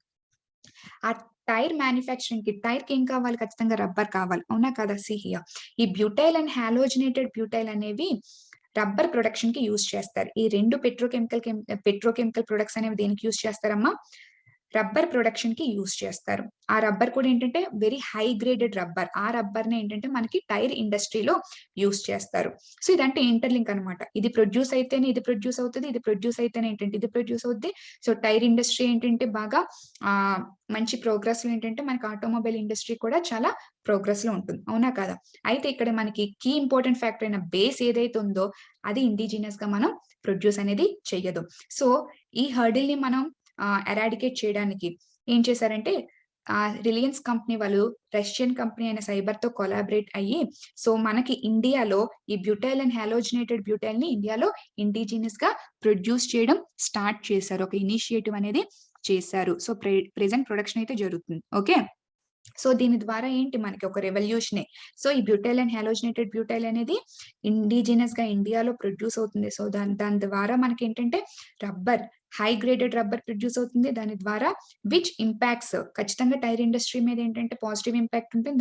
[SPEAKER 1] ఆ టైర్ మ్యానుఫ్యాక్చరింగ్ కి టైర్ కి ఏం కావాలి? ఖచ్చితంగా రబ్బర్ కావాలి, అవునా కదా? సి హియర్, ఈ బ్యూటైల్ అండ్ హాలోజినేటెడ్ బ్యూటైల్ అనేవి రబ్బర్ ప్రొడక్షన్ కి యూజ్ చేస్తారు. ఈ రెండు పెట్రోకెమికల్ ప్రొడక్ట్స్ అనేవి దేనికి యూజ్ చేస్తారమ్మా? రబ్బర్ ప్రొడక్షన్ కి యూజ్ చేస్తారు. ఆ రబ్బర్ కూడా ఏంటంటే వెరీ హై గ్రేడెడ్ రబ్బర్. ఆ రబ్బర్ ని ఏంటంటే మనకి టైర్ ఇండస్ట్రీలో యూజ్ చేస్తారు. సో ఇదంటే ఇంటర్లింక్ అనమాట. ఇది ప్రొడ్యూస్ అయితేనే ఇది ప్రొడ్యూస్ అవుతుంది, ఇది ప్రొడ్యూస్ అయితేనే ఏంటంటే ఇది ప్రొడ్యూస్ అవుతుంది. సో టైర్ ఇండస్ట్రీ ఏంటంటే బాగా మంచి ప్రోగ్రెస్ లో ఏంటంటే మనకి ఆటోమొబైల్ ఇండస్ట్రీ కూడా చాలా ప్రోగ్రెస్ లో ఉంటుంది, అవునా కదా? అయితే ఇక్కడ మనకి కీ ఇంపార్టెంట్ ఫ్యాక్టర్ అయిన బేస్ ఏదైతే ఉందో అది ఇండిజినస్ గా మనం ప్రొడ్యూస్ అనేది చెయ్యదు. సో ఈ హర్డిల్ ని మనం ఎరాడికేట్ చేయడానికి ఏం చేశారంటే రిలయన్స్ కంపెనీ వాళ్ళు రష్యన్ కంపెనీ అయిన సైబర్ తో కొలాబరేట్ అయ్యి సో మనకి ఇండియాలో ఈ బ్యూటైల్ అండ్ హాలోజినేటెడ్ బ్యూటైల్ ని ఇండియాలో ఇండిజినస్ గా ప్రొడ్యూస్ చేయడం స్టార్ట్ చేశారు. ఒక ఇనిషియేటివ్ అనేది చేశారు. సో ప్రెసెంట్ ప్రొడక్షన్ అయితే జరుగుతుంది. ఓకే, సో దీని ద్వారా ఏంటి మనకి ఒక రెవల్యూషనే. సో ఈ బ్యూటైల్ అండ్ హాలోజినేటెడ్ బ్యూటైల్ అనేది ఇండిజినస్ గా ఇండియాలో ప్రొడ్యూస్ అవుతుంది. సో దాని ద్వారా మనకి ఏంటంటే rubber, high graded rubber produce అవుతుంది. దాని ద్వారా విచ్ ఇంపాక్ట్స్ ఖచ్చితంగా టైర్ ఇండస్ట్రీ మీద ఏంటంటే పాజిటివ్ ఇంపాక్ట్ ఉంటుంది.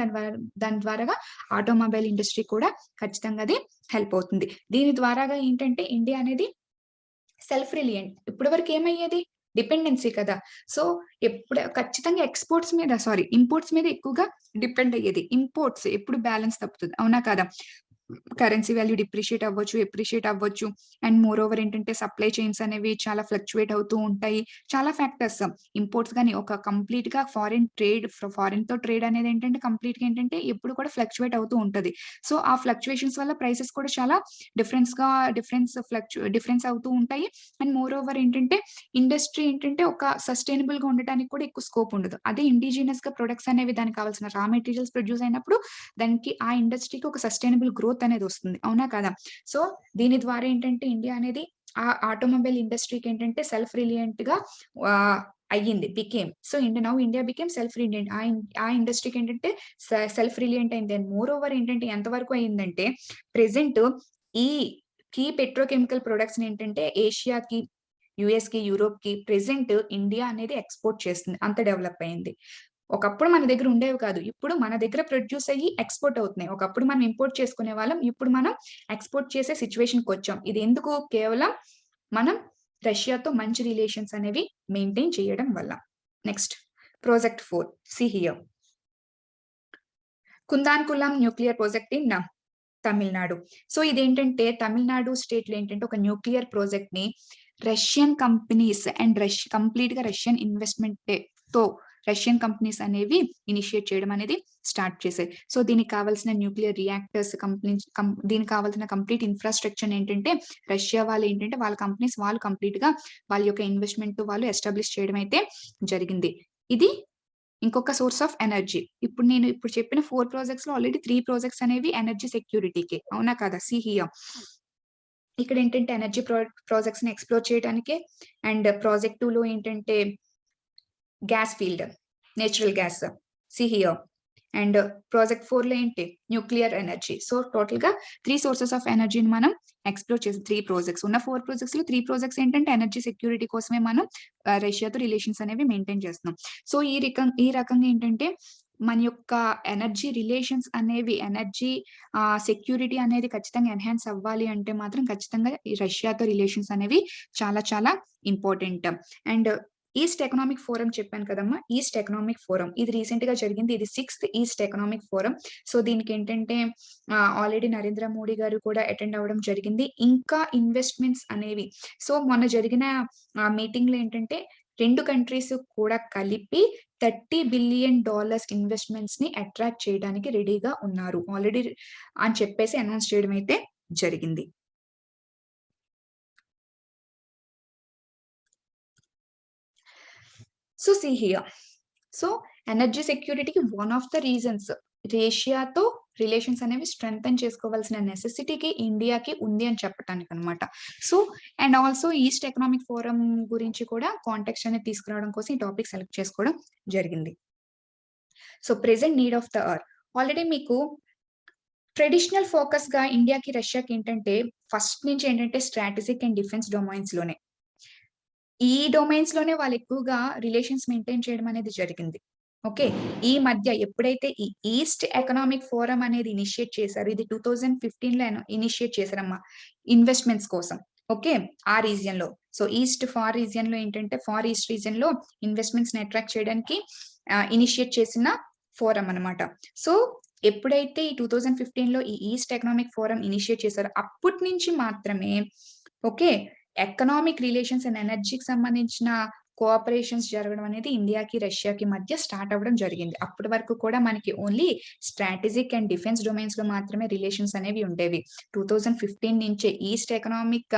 [SPEAKER 1] దాని ద్వారా ఆటోమొబైల్ ఇండస్ట్రీ కూడా ఖచ్చితంగా అది హెల్ప్ అవుతుంది. దీని ద్వారాగా ఏంటంటే ఇండియా అనేది సెల్ఫ్ రిలియంట్. ఇప్పటి వరకు ఏమయ్యేది? డిపెండెన్సీ కదా. సో ఖచ్చితంగా ఇంపోర్ట్స్ మీద ఎక్కువగా డిపెండ్ అయ్యేది. ఇంపోర్ట్స్ ఎప్పుడు బ్యాలెన్స్ తప్పుతుంది, అవునా కదా? కరెన్సీ వాల్యూ డిప్రిషియేట్ అవ్వచ్చు, ఎప్రిషియేట్ అవ్వచ్చు. అండ్ మోర్ ఓవర్ ఏంటంటే సప్లై చైన్స్ అనేవి చాలా ఫ్లక్చువేట్ అవుతూ ఉంటాయి. చాలా ఫ్యాక్టర్స్ ఇంపోర్ట్స్ గానీ ఒక కంప్లీట్ గా ఫారిన్ తో ట్రేడ్ అనేది ఏంటంటే కంప్లీట్ గా ఏంటంటే ఎప్పుడు కూడా ఫ్లక్చువేట్ అవుతూ ఉంటది. సో ఆ ఫ్లక్చువేషన్స్ వల్ల ప్రైసెస్ కూడా చాలా డిఫరెన్స్ అవుతూ ఉంటాయి. అండ్ మోర్ ఓవర్ ఏంటంటే ఇండస్ట్రీ ఏంటంటే ఒక సస్టైనబుల్ గా ఉండడానికి కూడా ఎక్కువ స్కోప్ ఉండదు. అదే ఇండిజినస్ గా ప్రొడక్ట్స్ అనేవి దానికి కావాల్సిన రా మెటీరియల్స్ ప్రొడ్యూస్ అయినప్పుడు దానికి ఆ ఇండస్ట్రీకి ఒక సస్టైనబుల్ గ్రోత్ అనేది వస్తుంది, అవునా కదా? సో దీని ద్వారా ఏంటంటే ఇండియా అనేది ఆ ఆటోమొబైల్ ఇండస్ట్రీకి ఏంటంటే సెల్ఫ్ రిలియంట్ గా అయ్యింది, became. So India became self reliant. ఆ ఇండస్ట్రీకి ఏంటంటే సెల్ఫ్ రిలియంట్ అయింది. అండ్ మోర్ ఓవర్ ఏంటంటే ఎంతవరకు అయిందంటే ప్రెసెంట్ ఈ కీ పెట్రోకెమికల్ ప్రొడక్ట్స్ ఏంటంటే ఏషియాకి, యుఎస్ కి, యూరోప్ కి ప్రెసెంట్ ఇండియా అనేది ఎక్స్పోర్ట్ చేస్తుంది. అంత డెవలప్ అయింది. ఒకప్పుడు మన దగ్గర ఉండేవి కాదు, ఇప్పుడు మన దగ్గర ప్రొడ్యూస్ అయ్యి ఎక్స్పోర్ట్ అవుతున్నాయి. ఒకప్పుడు మనం ఇంపోర్ట్ చేసుకునే వాళ్ళం, ఇప్పుడు మనం ఎక్స్పోర్ట్ చేసే సిచ్యువేషన్ కి వచ్చాం. ఇది ఎందుకు? కేవలం మనం రష్యాతో మంచి రిలేషన్స్ అనేవి మెయింటైన్ చేయడం వల్ల. Next project 4 see here. Kudankulam nuclear project in Tamil Nadu. So ఇదేంటంటే తమిళనాడు స్టేట్ లో ఏంటంటే ఒక న్యూక్లియర్ ప్రాజెక్ట్ ని రష్యన్ కంపెనీస్ అండ్ కంప్లీట్ గా రష్యన్ ఇన్వెస్ట్మెంట్ తో రష్యన్ కంపెనీస్ అనేవి ఇనిషియేట్ చేయడం అనేది స్టార్ట్ చేశాయి. సో దీనికి కావాల్సిన న్యూక్లియర్ రియాక్టర్స్ దీనికి కావాల్సిన కంప్లీట్ ఇన్ఫ్రాస్ట్రక్చర్ ఏంటంటే రష్యా వాళ్ళు ఏంటంటే వాళ్ళ కంపెనీస్ వాళ్ళు కంప్లీట్ గా వాళ్ళ యొక్క ఇన్వెస్ట్మెంట్ వాళ్ళు ఎస్టాబ్లిష్ చేయడం అయితే జరిగింది. ఇది ఇంకొక సోర్స్ ఆఫ్ ఎనర్జీ. నేను చెప్పిన 4 ప్రాజెక్ట్స్ లో ఆల్రెడీ 3 ప్రాజెక్ట్స్ అనేవి ఎనర్జీ సెక్యూరిటీకి, అవునా కదా? See here. ఇక్కడ ఏంటంటే ఎనర్జీ ప్రాజెక్ట్స్ ని ఎక్స్ప్లోర్ చేయడానికి, అండ్ ప్రాజెక్ట్ 2 లో ఏంటంటే gas field, natural gas, see here. And project 4 లో ఏంటి న్యూక్లియర్ ఎనర్జీ. సో టోటల్ గా 3 సోర్సెస్ ఆఫ్ ఎనర్జీని మనం ఎక్స్ప్లోర్ చేసి 3 ప్రాజెక్ట్స్ ఉన్న 4 ప్రాజెక్ట్స్ లో 3 ప్రాజెక్ట్స్ ఏంటంటే ఎనర్జీ సెక్యూరిటీ కోసమే మనం రష్యాతో రిలేషన్స్ అనేవి మెయింటైన్ చేస్తున్నాం. సో ఈ రకంగా ఏంటంటే మన యొక్క ఎనర్జీ రిలేషన్స్ అనేవి, ఎనర్జీ సెక్యూరిటీ అనేది ఖచ్చితంగా ఎన్హాన్స్ అవ్వాలి అంటే మాత్రం ఖచ్చితంగా ఈ రష్యాతో రిలేషన్స్ అనేవి చాలా చాలా important. And east economic forum చెప్పాను కదమ్మా, ఈస్ట్ ఎకనామిక్ ఫోరం ఇది రీసెంట్ గా జరిగింది. ఇది 6th east economic forum. So దీనికి ఏంటంటే ఆల్రెడీ నరేంద్ర మోడీ గారు కూడా అటెండ్ అవ్వడం జరిగింది. ఇంకా ఇన్వెస్ట్మెంట్స్ అనేవి, సో మొన్న జరిగిన మీటింగ్ లో ఏంటంటే 2 కంట్రీస్ కూడా కలిపి $30 బిలియన్ ఇన్వెస్ట్మెంట్స్ ని అట్రాక్ట్ చేయడానికి రెడీగా ఉన్నారు ఆల్రెడీ అని చెప్పేసి అనౌన్స్ చేయడం అయితే జరిగింది. So see here. So energy సెక్యూరిటీకి వన్ ఆఫ్ ద రీజన్స్ రష్యాతో రిలేషన్స్ అనేవి స్ట్రెంగ్తన్ చేసుకోవాల్సిన నెసెసిటీకి ఇండియాకి ఉంది అని చెప్పడానికి అనమాట. So and also east economic forum గురించి కూడా కాంటెక్స్ట్ అనేది తీసుకురావడం కోసం ఈ టాపిక్ సెలెక్ట్ చేసుకోవడం జరిగింది. So present need of the hour, already మీకు ట్రెడిషనల్ ఫోకస్ గా ఇండియాకి రష్యాకి ఏంటంటే ఫస్ట్ నుంచి ఏంటంటే స్ట్రాటజిక్ అండ్ డిఫెన్స్ డొమైన్స్ లోనే, ఈ డొమైన్స్ లోనే వాళ్ళు ఎక్కువగా రిలేషన్స్ మెయింటైన్ చేయడం అనేది జరిగింది. ఓకే, ఈ మధ్య ఎప్పుడైతే ఈ ఈస్ట్ ఎకనామిక్ ఫోరం అనేది ఇనిషియేట్ చేశారు, ఇది 2015 లో ఇనిషియేట్ చేశారమ్మా ఇన్వెస్ట్మెంట్స్ కోసం. ఓకే, ఆ రీజియన్ లో, సో ఈస్ట్ ఫార్ రీజియన్ లో ఏంటంటే ఫార్ ఈస్ట్ రీజియన్ లో ఇన్వెస్ట్మెంట్స్ ని అట్రాక్ట్ చేయడానికి ఇనిషియేట్ చేసిన ఫోరం అన్నమాట. సో ఎప్పుడైతే ఈ 2015 లో ఈ ఈస్ట్ ఎకనామిక్ ఫోరం ఇనిషియేట్ చేశారో అప్పటి నుంచి మాత్రమే ఓకే ఎకనామిక్ రిలేషన్స్ అండ్ ఎనర్జీకి సంబంధించిన కోఆపరేషన్స్ జరగడం అనేది ఇండియాకి రష్యాకి మధ్య స్టార్ట్ అవ్వడం జరిగింది. అప్పటి వరకు కూడా మనకి only strategic and defence domains లో మాత్రమే రిలేషన్స్ అనేవి ఉండేవి. 2015 నుంచే ఈస్ట్ ఎకనామిక్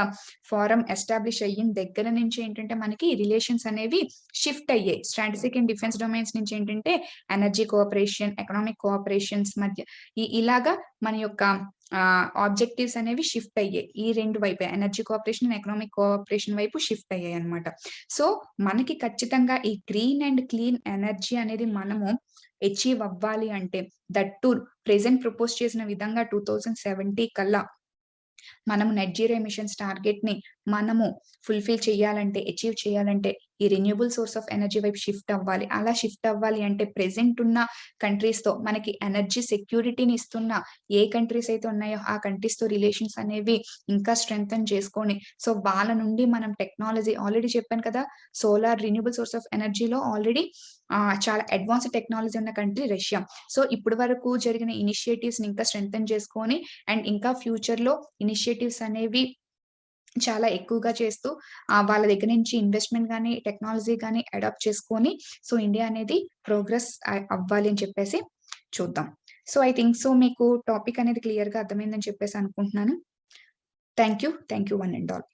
[SPEAKER 1] ఫోరం ఎస్టాబ్లిష్ అయిన దగ్గర నుంచి ఏంటంటే మనకి రిలేషన్స్ అనేవి షిఫ్ట్ అయ్యాయి. స్ట్రాటజిక్ అండ్ డిఫెన్స్ డొమైన్స్ నుంచి ఏంటంటే ఎనర్జీ కోఆపరేషన్, ఎకనామిక్ కోఆపరేషన్స్ మధ్య ఇలాగా మన యొక్క ఆబ్జెక్టివ్స్ అనేవి షిఫ్ట్ అయ్యాయి. ఈ రెండు వైపు energy cooperation and economic cooperation వైపు షిఫ్ట్ అయ్యాయి అనమాట. సో మనకి ఖచ్చితంగా ఈ గ్రీన్ అండ్ క్లీన్ ఎనర్జీ అనేది మనము అచీవ్ అవ్వాలి అంటే దట్టు ప్రెసెంట్ ప్రపోజ్ చేసిన విధంగా 2070 కల్లా మనము నెట్ జీరో ఎమిషన్స్ టార్గెట్ ని మనము ఫుల్ఫిల్ చేయాలంటే, అచీవ్ చేయాలంటే ఈ రెన్యూబుల్ సోర్స్ ఆఫ్ ఎనర్జీ వైపు షిఫ్ట్ అవ్వాలి. అలా షిఫ్ట్ అవ్వాలి అంటే ప్రెసెంట్ ఉన్న కంట్రీస్ తో మనకి ఎనర్జీ సెక్యూరిటీని ఇస్తున్న ఏ కంట్రీస్ అయితే ఉన్నాయో ఆ కంట్రీస్ తో రిలేషన్స్ అనేవి ఇంకా స్ట్రెంగ్తన్ చేసుకొని, సో వాళ్ళ నుండి మనం టెక్నాలజీ ఆల్రెడీ చెప్పాను కదా, సోలార్ రెన్యూబుల్ సోర్స్ ఆఫ్ ఎనర్జీలో ఆల్రెడీ చాలా అడ్వాన్స్డ్ టెక్నాలజీ ఉన్న కంట్రీ రష్యా. సో ఇప్పటి వరకు జరిగిన ఇనిషియేటివ్స్ ని ఇంకా స్ట్రెంగ్తన్ చేసుకొని అండ్ ఇంకా ఫ్యూచర్ లో ఇనిషియేటివ్స్ అనేవి చాలా ఎక్కువగా చేస్తూ వాళ్ళ దగ్గర నుంచి ఇన్వెస్ట్మెంట్ గానీ టెక్నాలజీ గానీ అడాప్ట్ చేసుకొని సో ఇండియా అనేది ప్రోగ్రెస్ అవ్వాలి అని చెప్పేసి చూద్దాం. సో ఐ థింక్ సో మీకు టాపిక్ అనేది క్లియర్ గా అర్థమైందని చెప్పేసి అనుకుంటున్నాను. Thank you one and all.